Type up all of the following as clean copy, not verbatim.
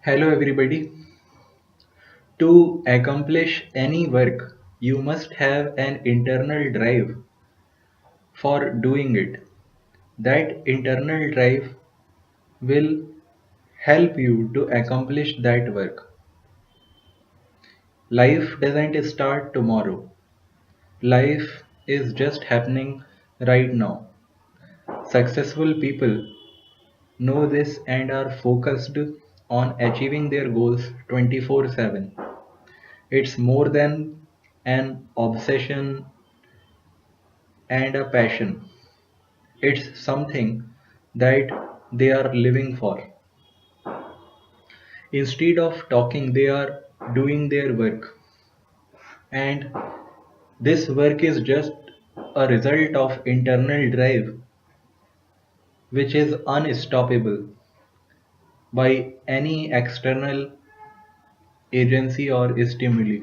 Hello, everybody. To accomplish any work, you must have an internal drive for doing it. That internal drive will help you to accomplish that work. Life doesn't start tomorrow, life is just happening right now. Successful people know this and are focused on achieving their goals 24/7. It's more than an obsession and a passion. It's something that they are living for. Instead of talking, they are doing their work. And this work is just a result of internal drive, which is unstoppable by any external agency or stimuli.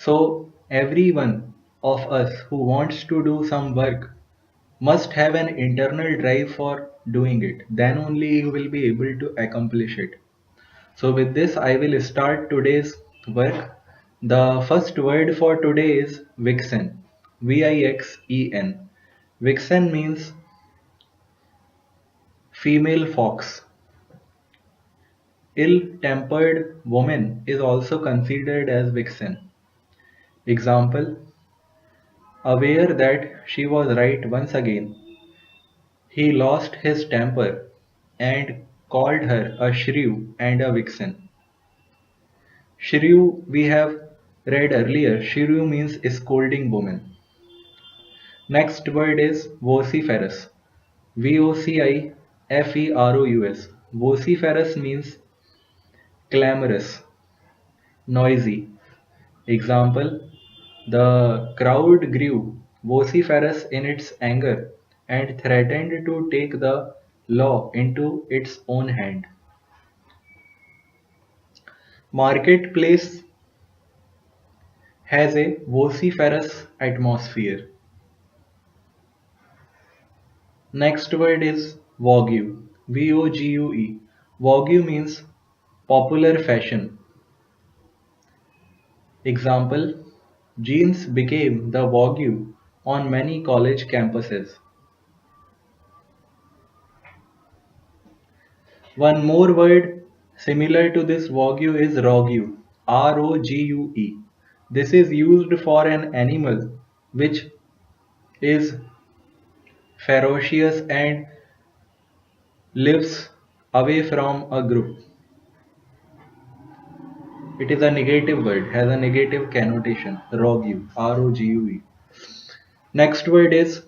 So, every one of us who wants to do some work must have an internal drive for doing it. Then only you will be able to accomplish it. So with this, I will start today's work. The first word for today is vixen. Vixen. Vixen means female fox. Ill-tempered woman is also considered as vixen. Example, aware that she was right once again, he lost his temper and called her a shrew and a vixen. Shrew we have read earlier. Shrew means scolding woman. Next word is vociferous. Vociferous. Vociferous means clamorous, noisy. Example, the crowd grew vociferous in its anger and threatened to take the law into its own hand. Marketplace has a vociferous atmosphere. Next word is Vogue. Vogue. Vogue means popular fashion. Example, jeans became the vogue on many college campuses. One more word similar to this vogue is rogue. Rogue. This is used for an animal which is ferocious and lives away from a group. It is a negative word, has a negative connotation. Rogue. Rogue. Next word is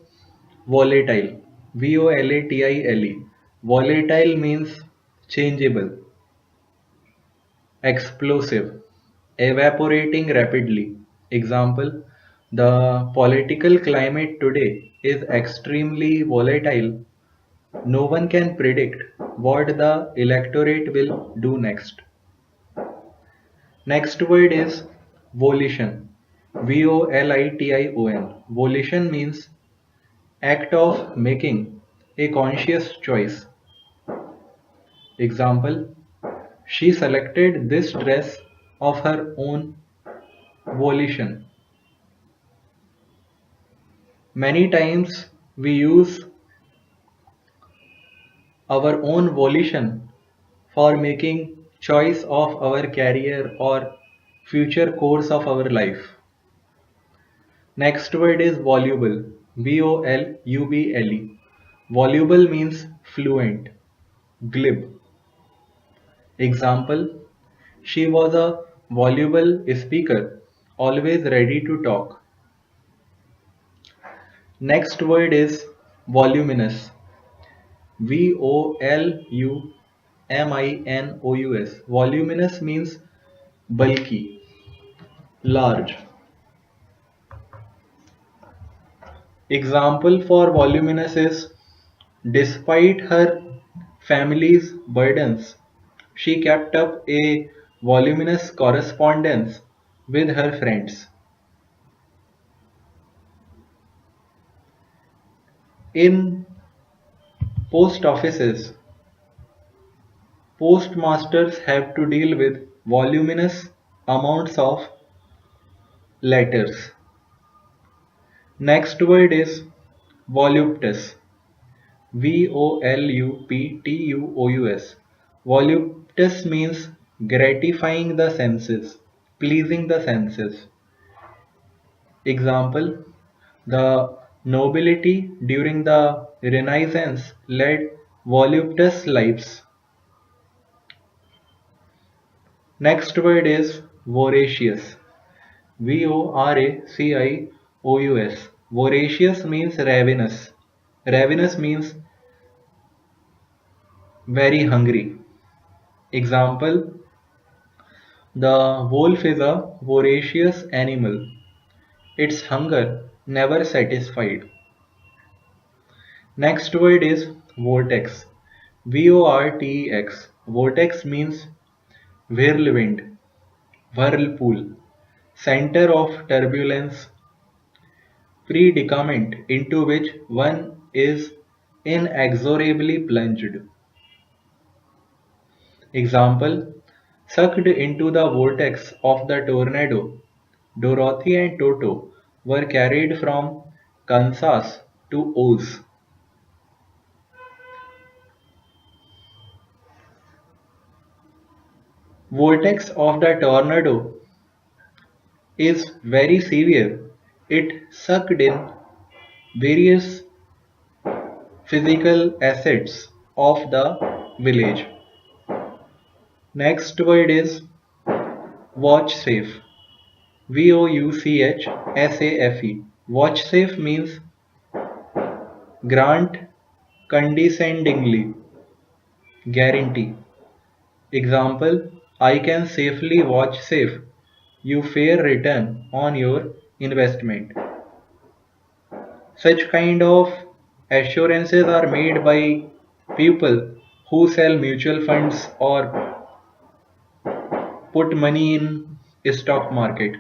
volatile. Volatile. Volatile means changeable, explosive, evaporating rapidly. Example, the political climate today is extremely volatile. No one can predict what the electorate will do next. Next word is volition. Volition. Volition means act of making a conscious choice. Example, she selected this dress of her own volition. Many times we use our own volition for making choice of our career or future course of our life. Next word is voluble. Volubble. Voluble means fluent, glib. Example, she was a voluble speaker, always ready to talk. Next word is voluminous. Voluminous. Voluminous means bulky, large. Example for voluminous is despite her family's burdens, she kept up a voluminous correspondence with her friends. In post offices, Postmasters have to deal with voluminous amounts of letters. Next word is voluptuous. Voluptuous. Voluptuous means gratifying the senses, pleasing the senses. Example: the nobility during the Renaissance led voluptuous lives. Next word is voracious. Voracious. Voracious means ravenous. Ravenous means very hungry. Example: the wolf is a voracious animal. Its hunger never satisfied. Next word is vortex. Vortex. Vortex means whirlwind, whirlpool, center of turbulence, predicament into which one is inexorably plunged. Example: sucked into the vortex of the tornado, Dorothy and Toto were carried from Kansas to Oz. Vortex of the tornado is very severe. It sucked in various physical assets of the village. Next word is vouchsafe. Vouchsafe. Vouchsafe means grant condescendingly, guarantee. Example: I can safely vouchsafe you fair return on your investment. Such kind of assurances are made by people who sell mutual funds or put money in stock market.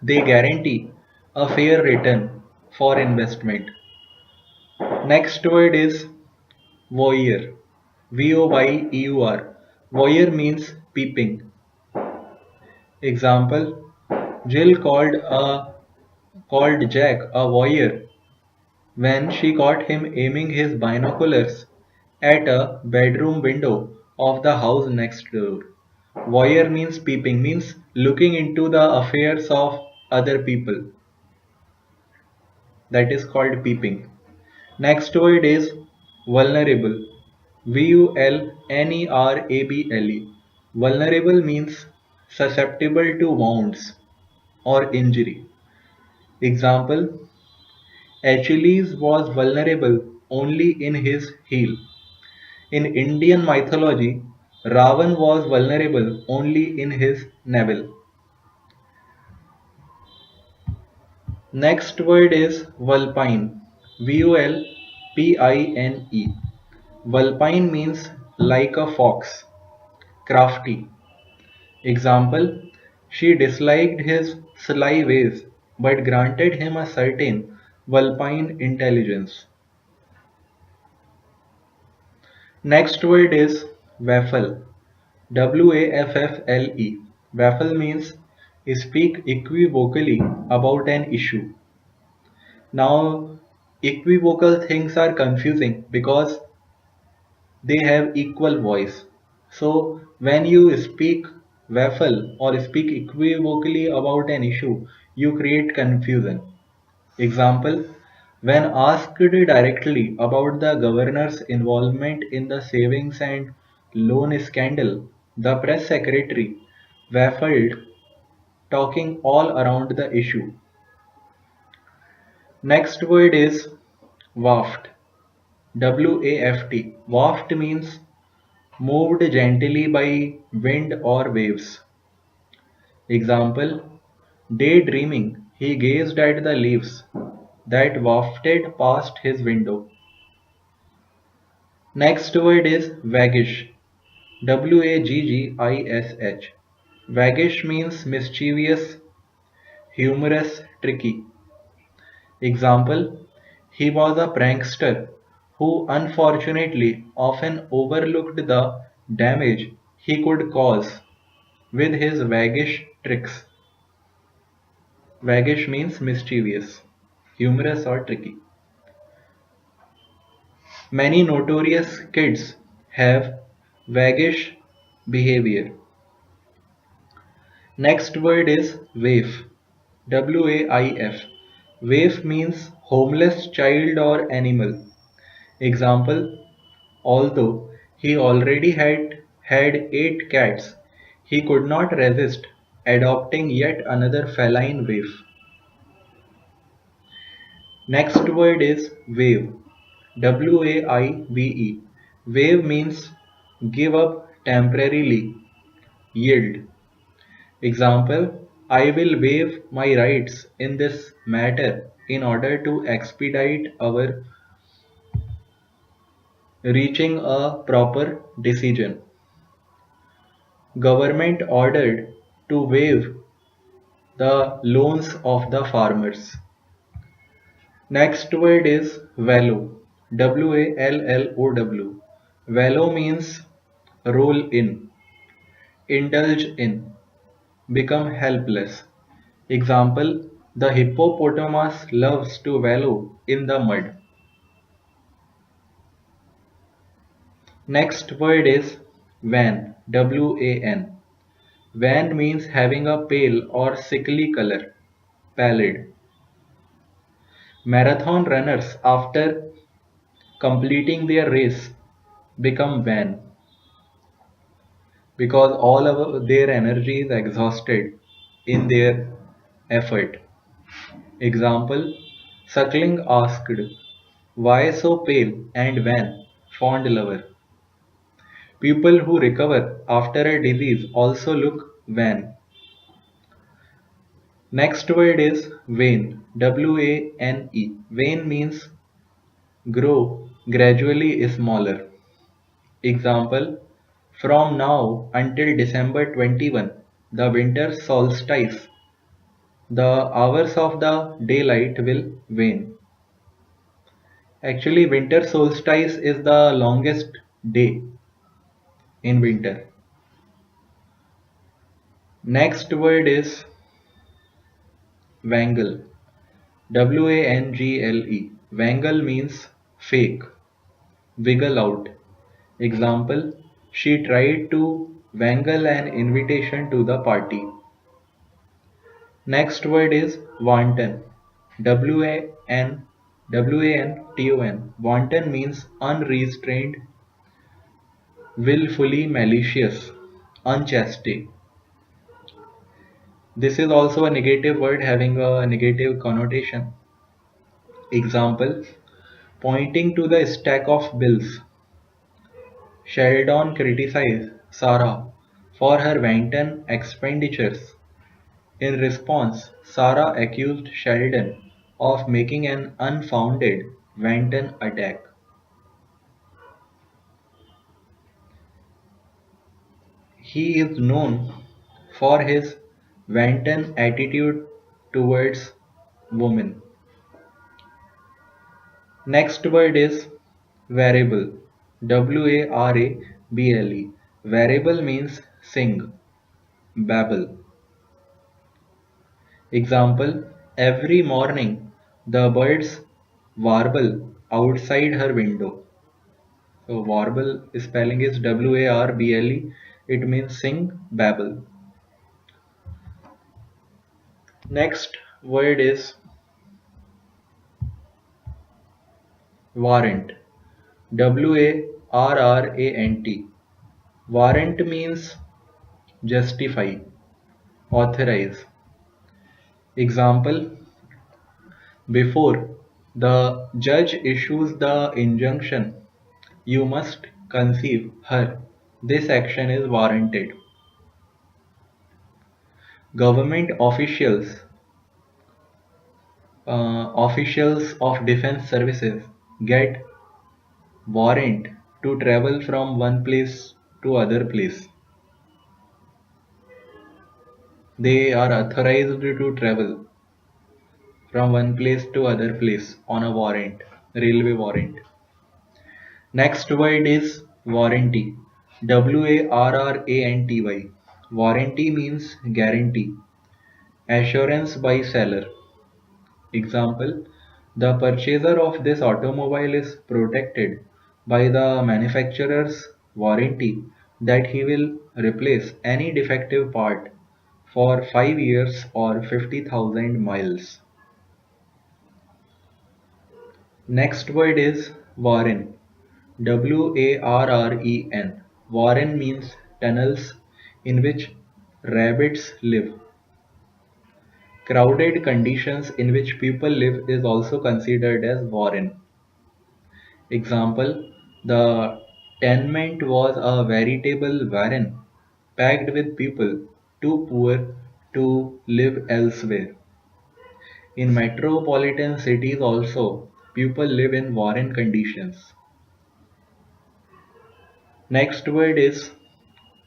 They guarantee a fair return for investment. Next word is voyeur. Voyeur. Voyeur means peeping. Example: Jill called Jack a voyeur when she caught him aiming his binoculars at a bedroom window of the house next door. Voyeur means peeping, means looking into the affairs of other people. That is called peeping. Next word is vulnerable. Vulnerable. Vulnerable means susceptible to wounds or injury. Example: Achilles was vulnerable only in his heel. In Indian mythology, Ravan was vulnerable only in his navel. Next word is vulpine. Vulpine. Vulpine means like a fox, crafty. Example: she disliked his sly ways but granted him a certain vulpine intelligence. Next word is waffle. Waffle. Waffle means speak equivocally about an issue. Now, equivocal things are confusing because they have equal voice. So, when you speak waffle or speak equivocally about an issue, you create confusion. Example: when asked directly about the governor's involvement in the savings and loan scandal, the press secretary waffled, talking all around the issue. Next word is waft. Waft. Waft means moved gently by wind or waves. Example: daydreaming, he gazed at the leaves that wafted past his window. Next word is waggish. Waggish. Waggish means mischievous, humorous, tricky. Example: he was a prankster who unfortunately often overlooked the damage he could cause with his waggish tricks. Waggish means mischievous, humorous, or tricky. Many notorious kids have waggish behavior. Next word is waif. WAIF. Waif means homeless child or animal. Example: although he already had 8 cats, he could not resist adopting yet another feline waif. Next word is wave. WAIVE. Wave means give up temporarily, yield. Example: I will waive my rights in this matter in order to expedite our reaching a proper decision. Government ordered to waive the loans of the farmers. Next word is wallow. WALLOW. Wallow means roll in, indulge in, become helpless. Example: the hippopotamus loves to wallow in the mud. Next word is wan. WAN. Wan means having a pale or sickly color, pallid. Marathon runners, after completing their race, become wan because all of their energy is exhausted in their effort. Example: Suckling asked, why so pale and wan, fond lover? People who recover after a disease also look wan. Next word is wane. WANE. Wane means grow gradually smaller. Example: from now until December 21, the winter solstice, the hours of the daylight will wane. Actually, winter solstice is the longest day in winter. Next word is wangle. WANGLE. Wangle means fake, wiggle out. Example: she tried to wangle an invitation to the party. Next word is wanton. WANTON. Wanton means unrestrained, willfully malicious, unchastity. This is also a negative word having a negative connotation. Example: pointing to the stack of bills, Sheldon criticized Sarah for her wanton expenditures. In response, Sarah accused Sheldon of making an unfounded wanton attack. He is known for his wanton attitude towards women. Next word is variable. WARABLE. Variable means sing, babble. Example: every morning the birds warble outside her window. So warble spelling is WARBLE. It means sing, babble. Next word is warrant. WARRANT. Warrant means justify, authorize. Example: before the judge issues the injunction, you must conceive her. This action is warranted. Government officials of defense services get warrant to travel from one place to other place. They are authorized to travel from one place to other place on a warrant, railway warrant. Next word is warranty. Warranty. Warranty means guarantee, assurance by seller. Example: the purchaser of this automobile is protected by the manufacturer's warranty that he will replace any defective part for 5 years or 50,000 miles. Next word is warren. Warren. Warren means tunnels in which rabbits live. Crowded conditions in which people live is also considered as warren. Example: the tenement was a veritable warren, packed with people too poor to live elsewhere. In metropolitan cities also, people live in warren conditions. Next word is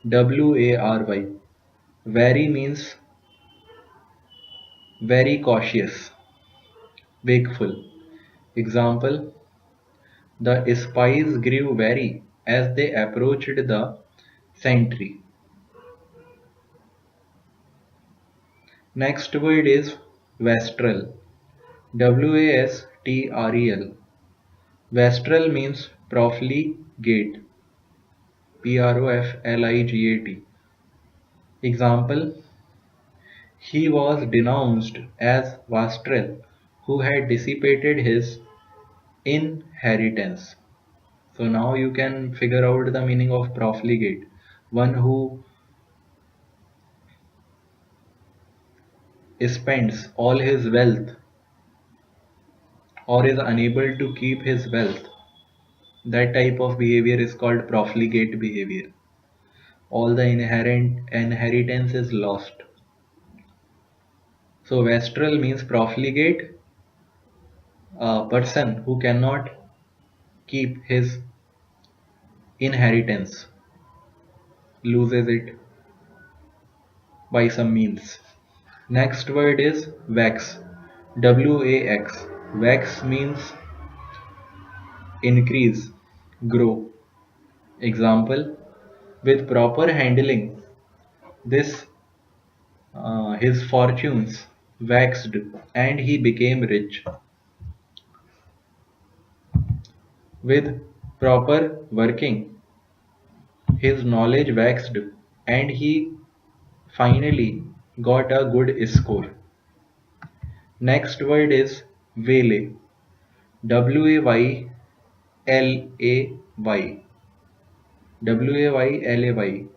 wary. Wary means very cautious, wakeful. Example: the spies grew wary as they approached the sentry. Next word is Wastrel. Wastrel. Wastrel means profligate. Profligat. Example: he was denounced as Wastrel who had dissipated his inheritance. So now you can figure out the meaning of profligate. One who spends all his wealth or is unable to keep his wealth. That type of behavior is called profligate behavior. All the inherent inheritance is lost. So wastrel means profligate, a person who cannot keep his inheritance, loses it by some means. Next word is wax. Wax. Wax means increase, grow. Example: with proper handling, this his fortunes waxed and he became rich. With proper working, his knowledge waxed and he finally got a good score. Next word is waylay. Waylay.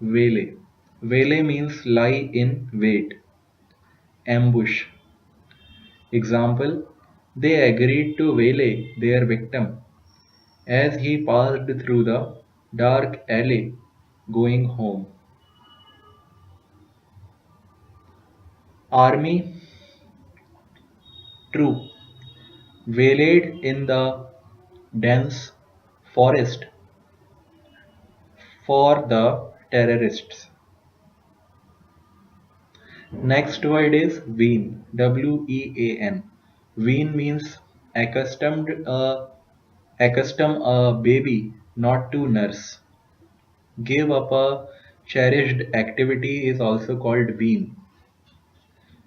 Waylay. Waylay means lie in wait, ambush. Example: they agreed to waylay their victim as he passed through the dark alley going home. Army troop waylaid in the dense forest for the terrorists. Next word is wean. Wean. Wean means accustom a baby not to nurse. Give up a cherished activity is also called wean.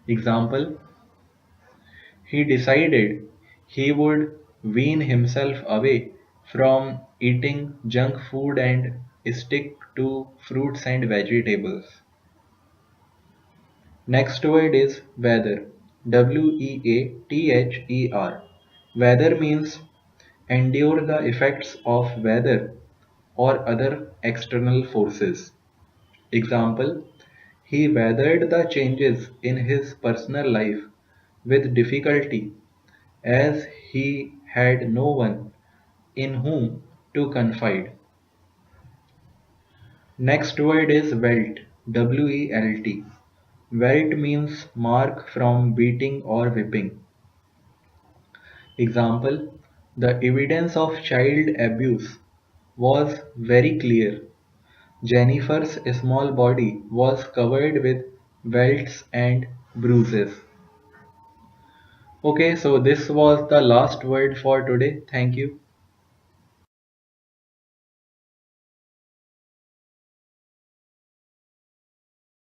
Example: he decided he would wean himself away from eating junk food and stick to fruits and vegetables. Next word is weather. Weather. Weather means endure the effects of weather or other external forces. Example: he weathered the changes in his personal life with difficulty as he had no one in whom to confide. Next word is welt. Welt. Welt means mark from beating or whipping. Example: the evidence of child abuse was very clear. Jennifer's small body was covered with welts and bruises. Okay, so this was the last word for today. Thank you.